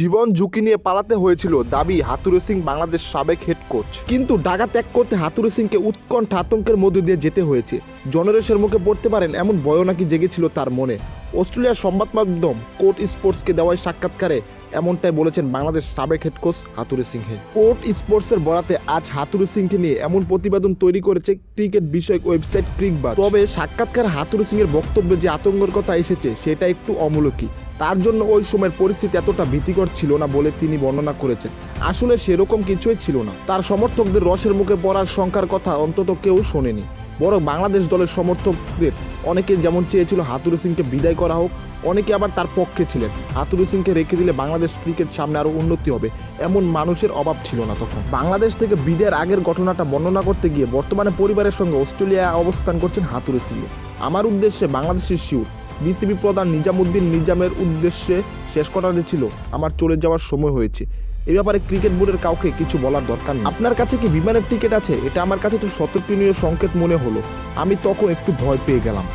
জীবন ঝুঁকি নিয়ে পালাতে হয়েছিল দাবি হাথুরু সিং বাংলাদেশ সাবেক হেড কোচ। কিন্তু ঢাকা ত্যাগ করতে হাথুরু সিংকে উৎকণ্ঠা আতঙ্কের মধ্যে দিয়ে যেতে হয়েছে। জনরেশের মুখে পড়তে পারেন এমন ভয় নাকি জেগেছিল তার মনে। অস্ট্রেলিয়ার সংবাদ মাধ্যম কোর্ট স্পোর্টসকে দেওয়া সাক্ষাৎকারে এমনটাই বলেছেন বাংলাদেশ সাবেক head coach Hathuru Singh. Court স্পোর্টসের বরাতে আজ হাথুরু সিংকে নিয়ে এমন প্রতিবেদন তৈরি করেছে ক্রিকেট বিষয়ক ওয়েবসাইট ক্রিকবাজ। তবে সাক্ষাৎকার হাথুরু সিং এর বক্তব্যে যে আতঙ্কের কথা এসেছে সেটা একটু অমূলকী। তার জন্য ওই সময়ের পরিস্থিতি এতটা ভীতিকর ছিল না বলে তিনি বর্ণনা করেছেন। আসলে সেরকম কিছুই ছিল না। তার সমর্থকদের রসের মুখে পড়ার সংখ্যার কথা অন্তত কেউ শোনেনি। বরং বাংলাদেশ দলের সমর্থকদের অনেকে যেমন চেয়েছিল হাথুরু সিংকে বিদায় করা হোক, অনেকে আবার তার পক্ষে ছিলেন। হাথুরু সিংকে রেখে দিলে বাংলাদেশ ক্রিকেট সামনে আরও উন্নতি হবে, এমন মানুষের অভাব ছিল না তখন। বাংলাদেশ থেকে বিদায়ের আগের ঘটনাটা বর্ণনা করতে গিয়ে বর্তমানে পরিবারের সঙ্গে অস্ট্রেলিয়ায় অবস্থান করছেন হাথুরু সিং। আমার উদ্দেশ্যে বাংলাদেশের শিউর বিসিবি প্রধান নিজামুদ্দিন নিজামের উদ্দেশ্যে শেষ কথাটি ছিল, আমার চলে যাওয়ার সময় হয়েছে। এ ব্যাপারে ক্রিকেট বোর্ডের কাউকে কিছু বলার দরকার নেই। আপনার কাছে কি বিমানের টিকিট আছে? এটা আমার কাছে তো সতর্কনীয় সংকেত মনে হলো। আমি তখন একটু ভয় পেয়ে গেলাম।